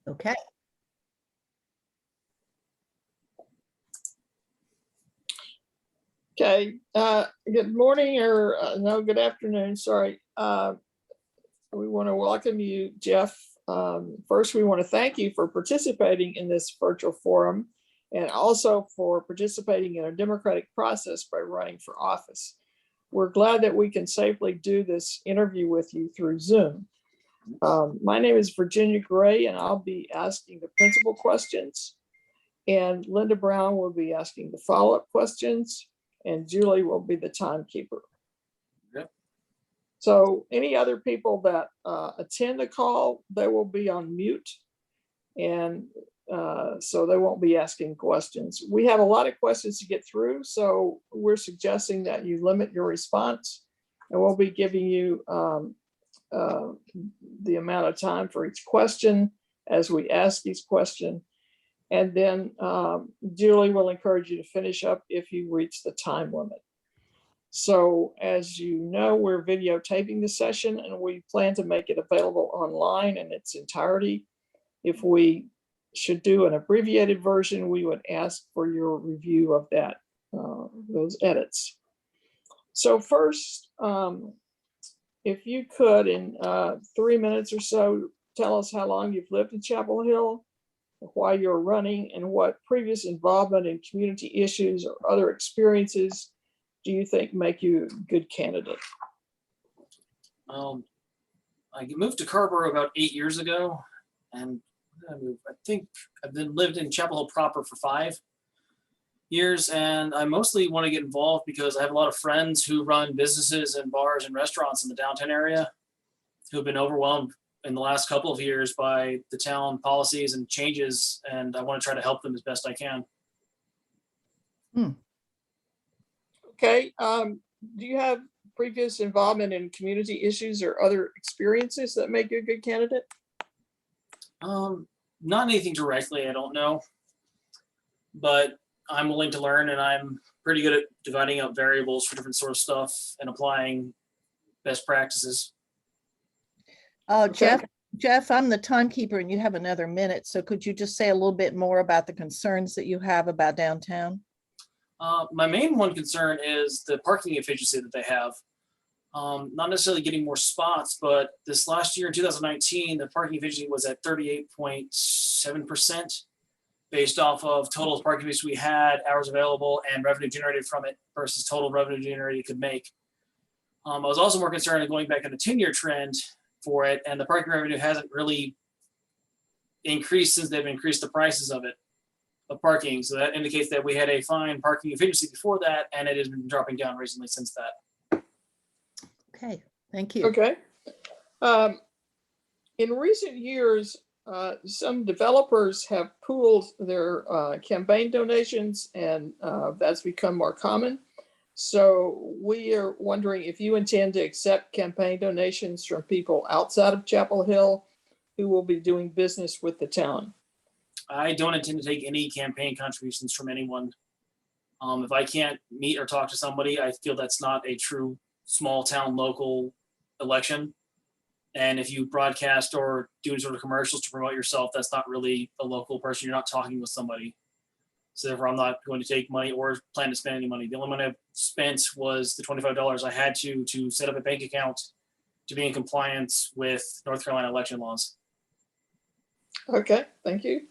Okay. Okay, good morning or no, good afternoon, sorry. We want to welcome you, Jeff. First, we want to thank you for participating in this virtual forum and also for participating in a democratic process by running for office. We're glad that we can safely do this interview with you through Zoom. My name is Virginia Gray, and I'll be asking the principal questions, and Linda Brown will be asking the follow-up questions, and Julie will be the timekeeper. Yep. So any other people that attend the call, they will be on mute, and so they won't be asking questions. We have a lot of questions to get through, so we're suggesting that you limit your response, and we'll be giving you the amount of time for each question as we ask each question. And then Julie will encourage you to finish up if you reach the time limit. So as you know, we're videotaping the session and we plan to make it available online in its entirety. If we should do an abbreviated version, we would ask for your review of that, those edits. So first, if you could, in 3 minutes or so, tell us how long you've lived in Chapel Hill, why you're running, and what previous involvement in community issues or other experiences do you think make you a good candidate? I moved to Carrboro about 8 years ago, and I think I've lived in Chapel Hill proper for 5 years, and I mostly want to get involved because I have a lot of friends who run businesses and bars and restaurants in the downtown area who have been overwhelmed in the last couple of years by the town policies and changes, and I want to try to help them as best I can. Okay, do you have previous involvement in community issues or other experiences that make you a good candidate? Not anything directly, I don't know, but I'm willing to learn, and I'm pretty good at dividing up variables for different sort of stuff and applying best practices. Jeff, I'm the timekeeper and you have another minute. So could you just say a little bit more about the concerns that you have about downtown? My main one concern is the parking efficiency that they have. Not necessarily getting more spots, but this last year in 2019, the parking efficiency was at 38.7% based off of total parking efficiency we had, hours available, and revenue generated from it versus total revenue generated it could make. I was also more concerned going back on a 10-year trend for it, and the parking revenue hasn't really increased since they've increased the prices of parking. So that indicates that we had a fine parking efficiency before that, and it has been dropping down recently since that. Okay, thank you. Okay. In recent years, some developers have pooled their campaign donations, and that's become more common. So we are wondering if you intend to accept campaign donations from people outside of Chapel Hill who will be doing business with the town. I don't intend to take any campaign contributions from anyone. If I can't meet or talk to somebody, I feel that's not a true small town local election. And if you broadcast or do any sort of commercials to promote yourself, that's not really a local person. You're not talking with somebody. So therefore, I'm not going to take money or plan to spend any money. The only money I've spent was the $25 I had to set up a bank account to be in compliance with North Carolina election laws. Okay, thank you.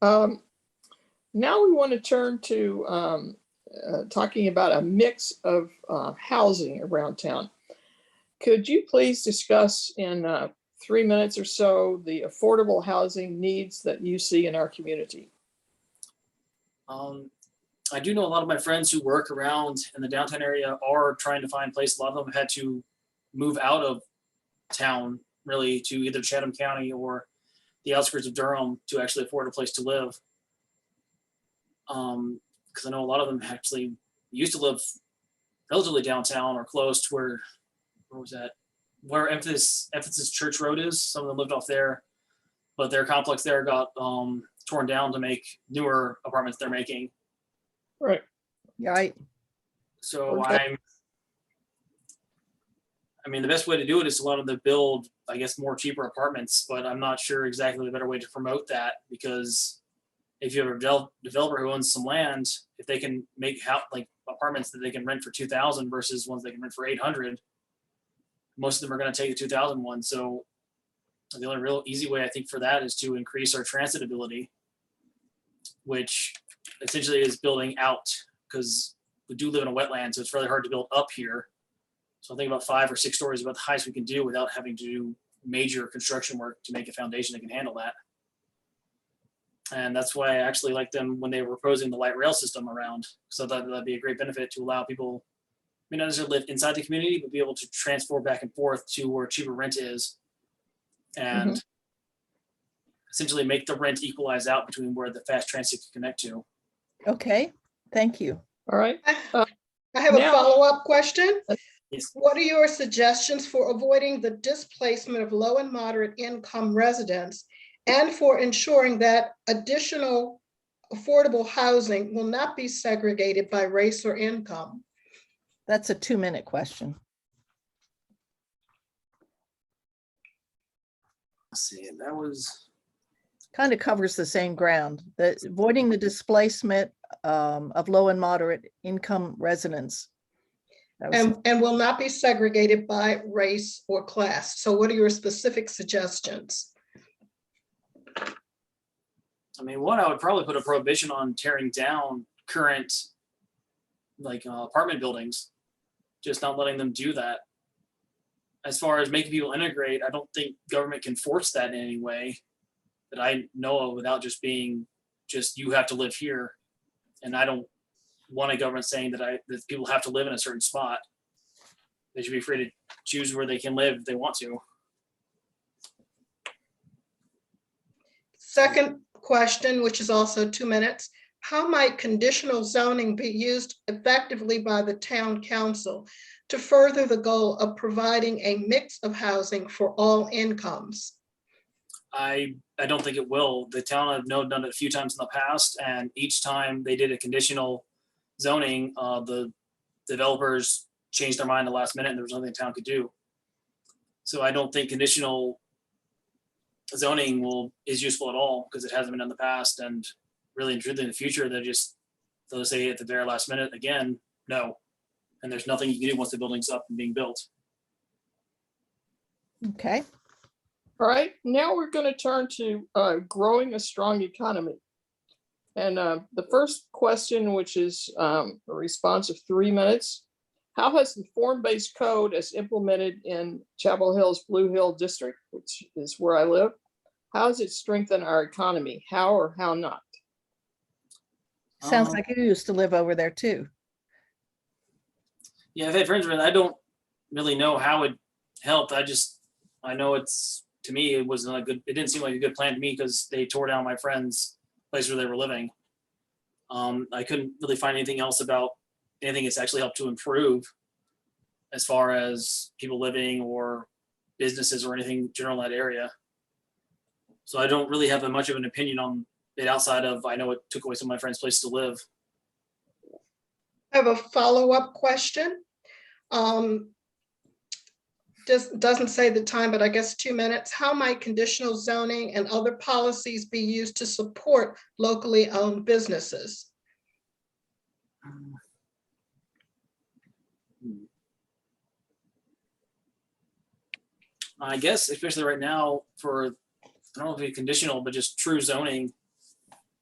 Now we want to turn to talking about a mix of housing around town. Could you please discuss in 3 minutes or so the affordable housing needs that you see in our community? I do know a lot of my friends who work around in the downtown area are trying to find a place. A lot of them have had to move out of town, really, to either Chatham County or the outskirts of Durham to actually afford a place to live. Because I know a lot of them actually used to live relatively downtown or close to where was that? Where Emphasis Church Road is. Some of them lived off there, but their complex there got torn down to make newer apartments they're making. Right. Right. So Okay. I mean, the best way to do it is to let them build, I guess, more cheaper apartments, but I'm not sure exactly the better way to promote that, because if you have a developer who owns some land, if they can make like apartments that they can rent for 2,000 versus ones they can rent for 800, most of them are going to take the 2,000 one. So the only real easy way I think for that is to increase our transitability, which essentially is building out, because we do live in a wetland, so it's really hard to build up here. So I think about 5 or 6 stories about the highest we can do without having to do major construction work to make a foundation that can handle that. And that's why I actually like them when they were proposing the light rail system around. So that'd be a great benefit to allow people, not necessarily live inside the community, but be able to transport back and forth to where cheaper rent is, and essentially make the rent equalize out between where the fast transit can connect to. Okay, thank you. All right. I have a Now- follow-up question. Yes. What are your suggestions for avoiding the displacement of low and moderate income residents and for ensuring that additional affordable housing will not be segregated by race or income? That's a 2-minute question. Let's see, that was, Kind of covers the same ground, that avoiding the displacement of low and moderate income residents. That was- And will not be segregated by race or class. So what are your specific suggestions? I mean, one, I would probably put a prohibition on tearing down current like apartment buildings, just not letting them do that. As far as making people integrate, I don't think government can force that in any way that I know of, without just being just, you have to live here. And I don't want a government saying that people have to live in a certain spot. They should be free to choose where they can live if they want to. Second question, which is also 2 minutes. How might conditional zoning be used effectively by the town council to further the goal of providing a mix of housing for all incomes? I don't think it will. The town, I've done it a few times in the past, and each time they did a conditional zoning, the developers changed their mind the last minute and there was nothing the town could do. So I don't think conditional zoning is useful at all, because it hasn't been in the past, and really and truly in the future, they'll say at the very last minute again, no. And there's nothing you can do once the building's up and being built. Okay, All right, now we're going to turn to growing a strong economy. And the first question, which is a response of 3 minutes, how has the form-based code as implemented in Chapel Hill's Blue Hill District, which is where I live, how has it strengthened our economy? How or how not? sounds like you used to live over there too. Yeah, I've had friends with it. I don't really know how it helped. I know to me, it wasn't a good, it didn't seem like a good plan to me, because they tore down my friend's place where they were living. I couldn't really find anything else about anything that's actually helped to improve as far as people living or businesses or anything general in that area. So I don't really have much of an opinion on it outside of, I know it took away some of my friends' place to live. I have a follow-up question. Doesn't say the time, but I guess 2 minutes. How might conditional zoning and other policies be used to support locally owned businesses? I guess, especially right now, I don't know if it's conditional, but just true zoning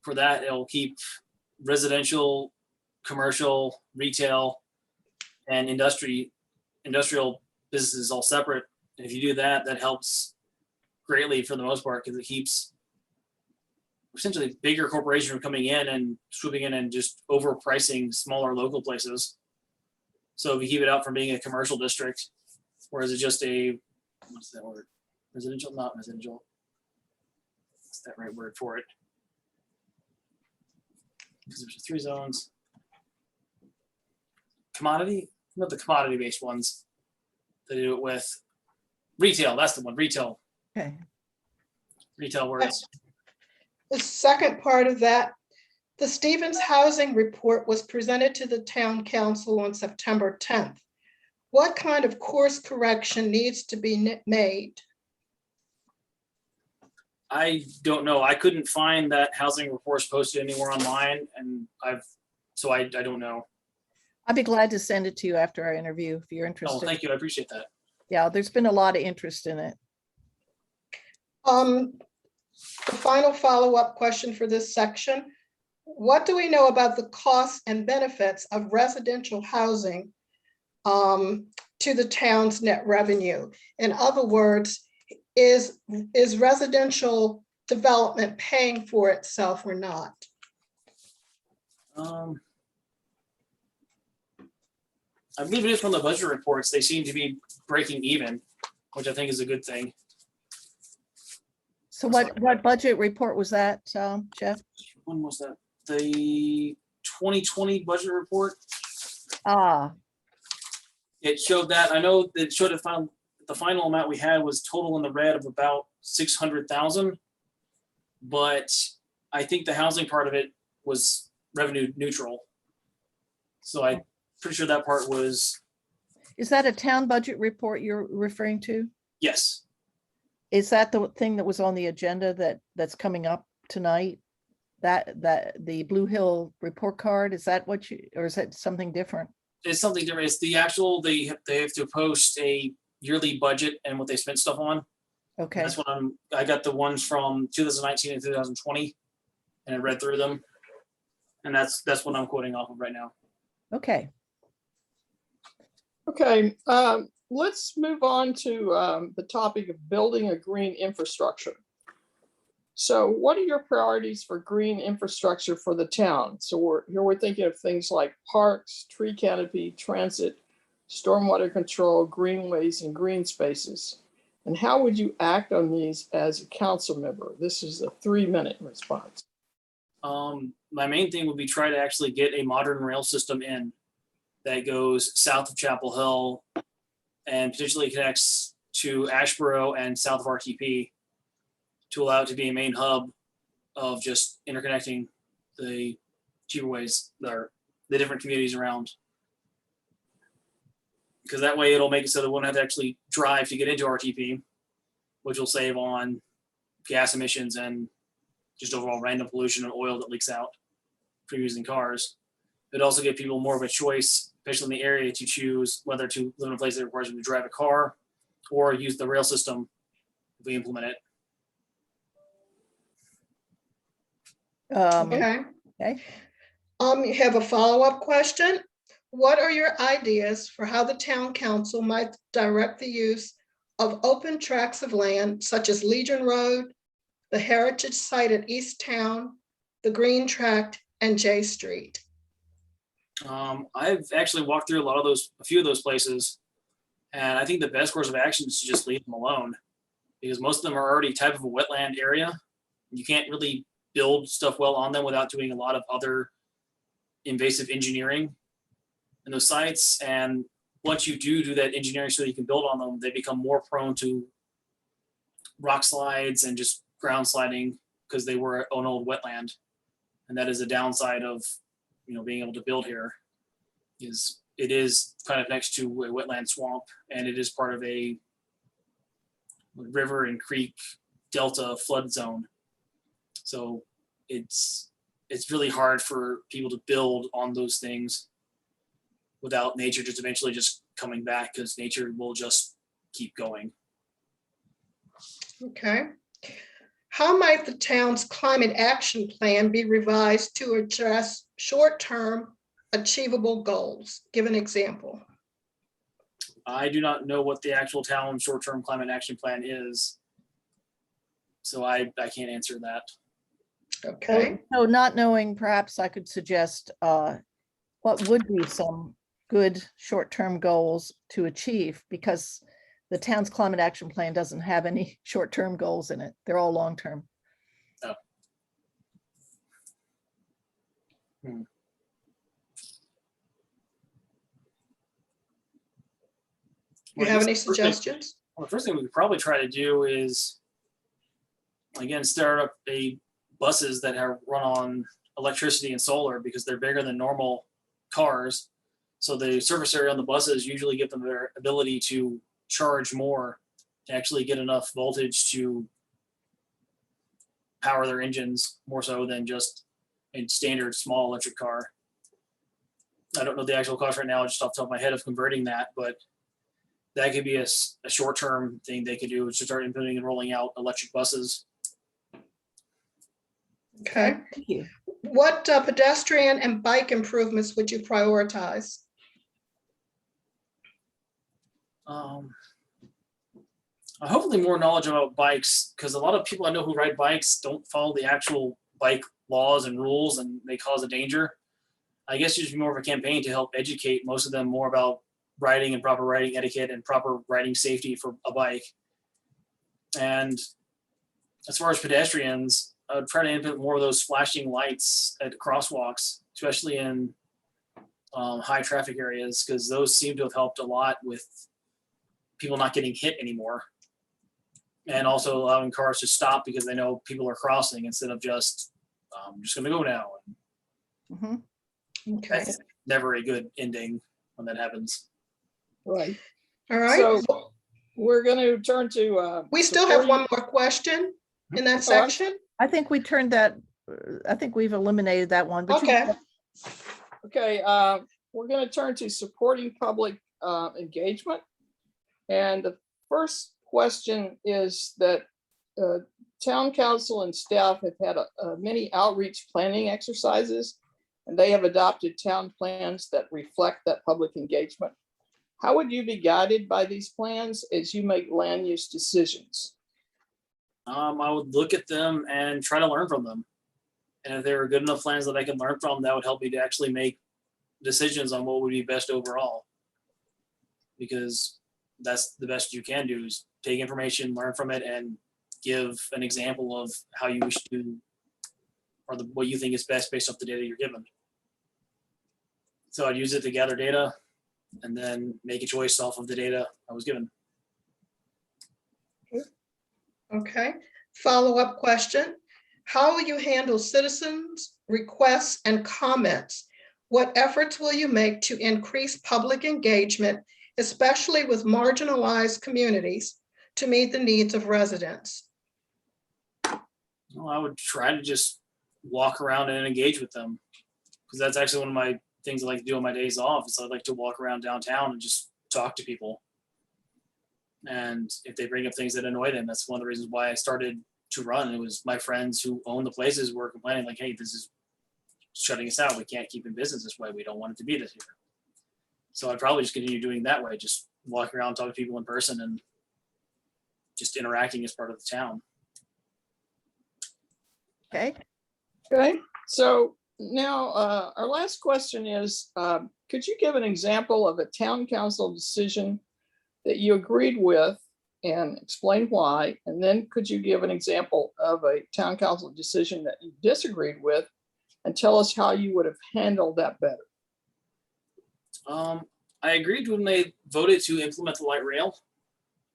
for that, it'll keep residential, commercial, retail, and industrial businesses all separate. And if you do that, that helps greatly for the most part, because it keeps essentially bigger corporations from coming in and swooping in and just overpricing smaller local places. So if you keep it out from being a commercial district, whereas it's just what's that word? Residential, not residential. What's that right word for it? Because there's 3 zones. Commodity, not the commodity-based ones. They do it with retail. That's the one. Retail. Okay, Retail words. The second part of that, the Stevens Housing Report was presented to the town council on September 10th. what kind of course correction needs to be made? I don't know. I couldn't find that housing reports posted anywhere online, and so I don't know. I'd be glad to send it to you after our interview if you're Oh, interested. thank you. I appreciate that. Yeah, there's been a lot of interest in it. The final follow-up question for this section. What do we know about the costs and benefits of residential housing to the town's net revenue? In other words, is residential development paying for itself or not? I believe it is from the budget reports. They seem to be breaking even, which I think is a good thing. So what budget report was that, Jeff? When was that? The 2020 budget report. Ah, It showed that. I know that it showed the final amount we had was total in the red of about 600,000, but I think the housing part of it was revenue neutral. So I'm pretty sure that part was, is that a town budget report you're referring to? yes. Is that the thing that was on the agenda that's coming up tonight? That the Blue Hill report card, is that what you, or is that something different? It's something different. It's the actual, they have to post a yearly budget and what they spent stuff on. Okay, That's what I got the ones from 2019 and 2020 and I read through them. And that's what I'm quoting off of right now. okay. Okay, let's move on to the topic of building a green infrastructure. So what are your priorities for green infrastructure for the town? So we're thinking of things like parks, tree canopy, transit, stormwater control, greenways, and green spaces. And how would you act on these as a council member? This is a 3-minute response. My main thing would be try to actually get a modern rail system in that goes south of Chapel Hill and potentially connects to Ashboro and south of RTP to allow it to be a main hub of just interconnecting the cheaperways that are the different communities around. Because that way it'll make it so that we won't have to actually drive to get into RTP, which will save on gas emissions and just overall random pollution and oil that leaks out from using cars. It'd also give people more of a choice, especially in the area, to choose whether to live in a place that requires them to drive a car or use the rail system if we implement it. Okay. Okay. You have a follow-up question. What are your ideas for how the town council might direct the use of open tracts of land such as Legion Road, the heritage site at East Town, the Green Tract, and J Street? I've actually walked through a few of those places, and I think the best course of action is to just leave them alone, because most of them are already type of a wetland area. You can't really build stuff well on them without doing a lot of other invasive engineering in those sites. And once you do that engineering so that you can build on them, they become more prone to rock slides and just ground sliding because they were an old wetland. And that is a downside of being able to build here. Is it is kind of next to a wetland swamp, and it is part of a river and creek delta flood zone. So it's really hard for people to build on those things without nature just eventually just coming back, because nature will just keep going. Okay. How might the town's climate action plan be revised to address short-term achievable goals? Give an example. I do not know what the actual town short-term climate action plan is, so I can't answer that. Okay. So not knowing, perhaps I could suggest what would be some good short-term goals to achieve, because the town's climate action plan doesn't have any short-term goals in it. They're all long-term. Oh. You have any suggestions? Well, the first thing we could probably try to do is, again, start up buses that run on electricity and solar, because they're bigger than normal cars. So the surface area on the buses usually give them their ability to charge more to actually get enough voltage to power their engines more so than just a standard small electric car. I don't know the actual cost right now, just off the top of my head of converting that, but that could be a short-term thing they could do, is to start implementing and rolling out electric buses. Okay. Thank you. What pedestrian and bike improvements would you prioritize? Hopefully more knowledge about bikes, because a lot of people I know who ride bikes don't follow the actual bike laws and rules, and they cause a danger. I guess it should be more of a campaign to help educate most of them more about riding and proper riding etiquette and proper riding safety for a bike. And as far as pedestrians, I would try to implement more of those flashing lights at crosswalks, especially in high traffic areas, because those seem to have helped a lot with people not getting hit anymore. And also allowing cars to stop because they know people are crossing instead of just, I'm just going to go now. Mhm. Okay, That's never a good ending when that happens. Right. all right. So we're going to turn to. We still have supporting- one more question in that section. I think we turned that, I think we've eliminated that one, but you- Okay, Okay, we're going to turn to supporting public engagement. And the first question is that town council and staff have had many outreach planning exercises, and they have adopted town plans that reflect that public engagement. How would you be guided by these plans as you make land use decisions? I would look at them and try to learn from them. And if there are good enough plans that I can learn from, that would help me to actually make decisions on what would be best overall. Because that's the best you can do, is take information, learn from it, and give an example of how you wish to, or what you think is best based off the data you're given. So I'd use it to gather data and then make a choice off of the data I was given. okay. Follow-up question. How will you handle citizens' requests and comments? What efforts will you make to increase public engagement, especially with marginalized communities, to meet the needs of residents? Well, I would try to just walk around and engage with them, because that's actually one of my things I like to do on my days off. Is I like to walk around downtown and just talk to people. And if they bring up things that annoy them, that's one of the reasons why I started to run. It was my friends who own the places were complaining like, hey, this is shutting us out. We can't keep in business this way. We don't want it to be this here. So I'd probably just continue doing that way, just walking around, talking to people in person, and just interacting as part of the town. okay. Okay, so now our last question is, could you give an example of a town council decision that you agreed with and explain why? And then could you give an example of a town council decision that you disagreed with and tell us how you would have handled that better? I agreed when they voted to implement the light rail,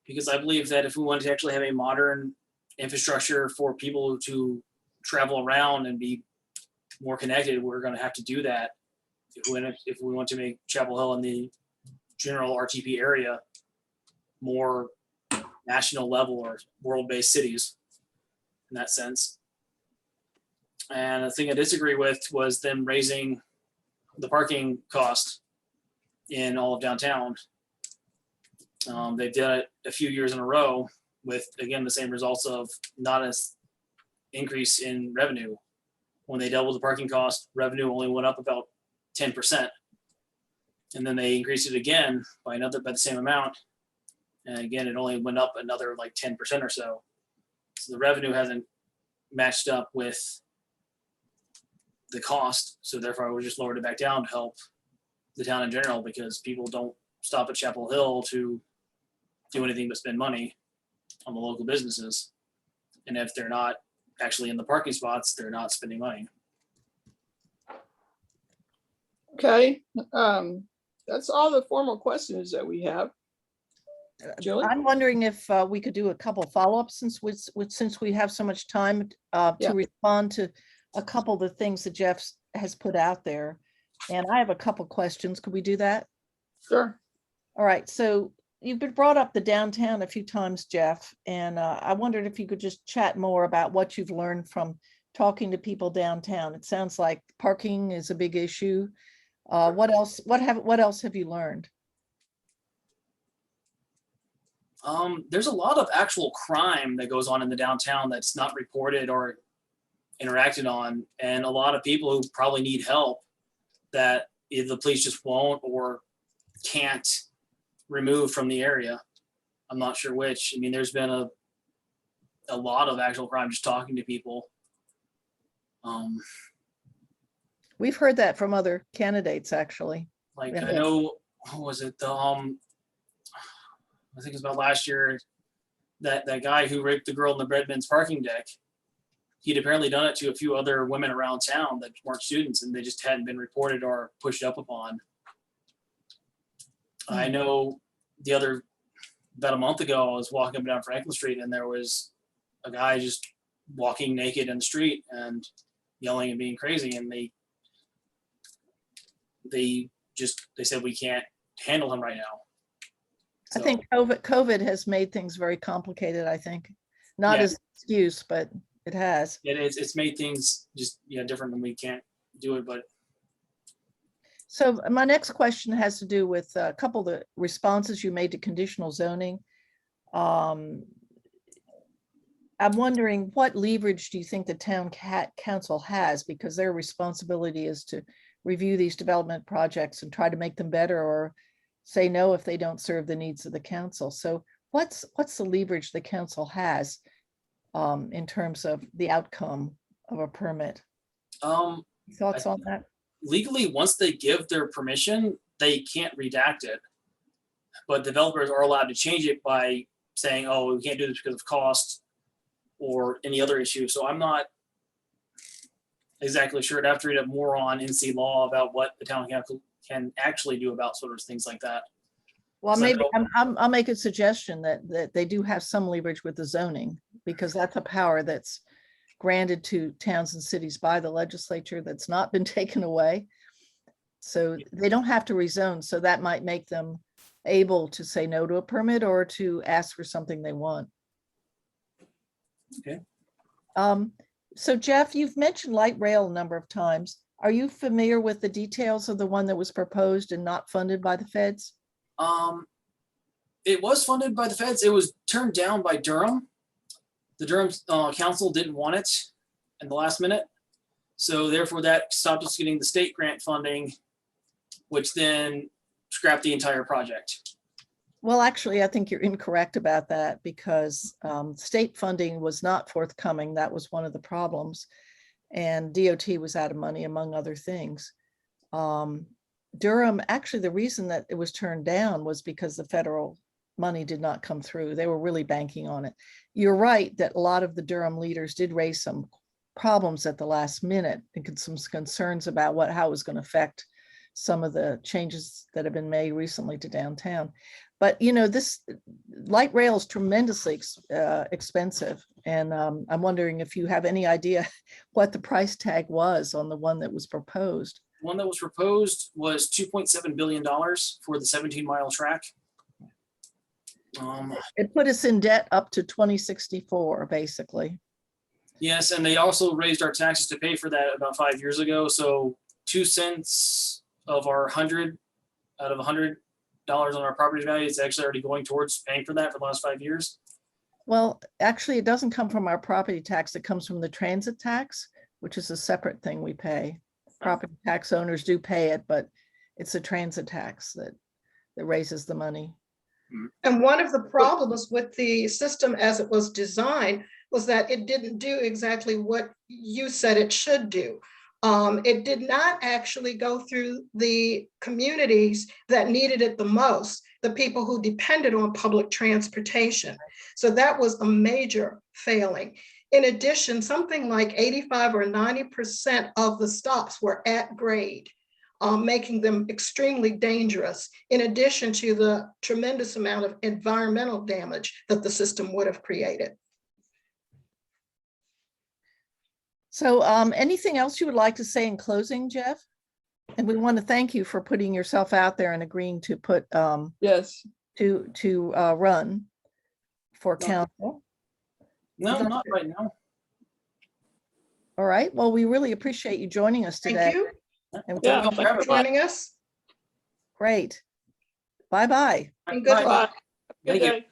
because I believe that if we wanted to actually have a modern infrastructure for people to travel around and be more connected, we're going to have to do that. If we want to make Chapel Hill and the general RTP area more national level or world-based cities in that sense. And the thing I disagree with was them raising the parking cost in all of downtown. They've done it a few years in a row with, again, the same results of not as increase in revenue. When they doubled the parking cost, revenue only went up about 10%. And then they increased it again by the same amount. And again, it only went up another like 10% or so. So the revenue hasn't matched up with the cost. So therefore I would just lowered it back down to help the town in general, because people don't stop at Chapel Hill to do anything but spend money on the local businesses. And if they're not actually in the parking spots, they're not spending money. Okay, that's all the formal questions that we have. Julie? I'm wondering if we could do a couple follow-ups since we have so much time Yeah. to respond to a couple of the things that Jeff has put out there. And I have a couple questions. Could we do that? Sure. All right, so you've been brought up the downtown a few times, Jeff, and I wondered if you could just chat more about what you've learned from talking to people downtown. It sounds like parking is a big issue. What else? What else have you learned? There's a lot of actual crime that goes on in the downtown that's not reported or interacted on, and a lot of people who probably need help that either the police just won't or can't remove from the area. I'm not sure which. I mean, there's been a lot of actual crime just talking to people. We've heard that from other candidates, actually. Like Yeah. I know, what was it? I think it was about last year, that guy who raped the girl in the Breadman's parking deck. He'd apparently done it to a few other women around town that weren't students, and they just hadn't been reported or pushed up upon. I know about a month ago, I was walking up and down Franklin Street, and there was a guy just walking naked in the street and yelling and being crazy, and they said we can't handle him right now. I think COVID has made things very complicated, I think. Not Yeah. as an excuse, but it has. It's made things just different, and we can't do it. But So my next question has to do with a couple of the responses you made to conditional zoning. I'm wondering what leverage do you think the town council has, because their responsibility is to review these development projects and try to make them better, or say no if they don't serve the needs of the council. So what's the leverage the council has in terms of the outcome of a permit? Thoughts on that? legally, once they give their permission, they can't redact it. But developers are allowed to change it by saying, oh, we can't do this because of cost or any other issue. So I'm not exactly sure. I'd have to read up more on NC law about what the town council can actually do about sort of things like that. Well, So maybe I'll make a suggestion that they do have some leverage with the zoning, because that's a power that's granted to towns and cities by the legislature that's not been taken away. So they don't have to rezone. So that might make them able to say no to a permit or to ask for something they want. Okay. So Jeff, you've mentioned light rail a number of times. Are you familiar with the details of the one that was proposed and not funded by the feds? It was funded by the feds. It was turned down by Durham. The Durham council didn't want it in the last minute. So therefore that stopped us getting the state grant funding, which then scrapped the entire project. Well, actually, I think you're incorrect about that, because state funding was not forthcoming. That was one of the problems. And DOT was out of money, among other things. Durham, actually, the reason that it was turned down was because the federal money did not come through. They were really banking on it. You're right that a lot of the Durham leaders did raise some problems at the last minute and some concerns about how it was going to affect some of the changes that have been made recently to downtown. But you know, this light rail is tremendously expensive, and I'm wondering if you have any idea what the price tag was on the one that was proposed. The one that was proposed was $2.7 billion for the 17-mile track. It put us in debt up to 2064, basically. Yes, and they also raised our taxes to pay for that about 5 years ago. So 2 cents of our 100 out of $100 on our property value is actually already going towards paying for that for the last 5 years. Well, actually, it doesn't come from our property tax. It comes from the transit tax, which is a separate thing we pay. Property tax owners do pay it, but it's a transit tax that raises the money. And one of the problems with the system as it was designed was that it didn't do exactly what you said it should do. It did not actually go through the communities that needed it the most, the people who depended on public transportation. So that was a major failing. In addition, something like 85 or 90% of the stops were at grade, making them extremely dangerous, in addition to the tremendous amount of environmental damage that the system would have created. So anything else you would like to say in closing, Jeff? And we want to thank you for putting yourself out there and agreeing to put, Yes, to run for No. council. No, That's not right now. All right, well, we really appreciate you joining us Thank today. you. And Yeah. Thank you for having me. Joining us. Great. Bye-bye. And good Bye. luck. good Thank you. day.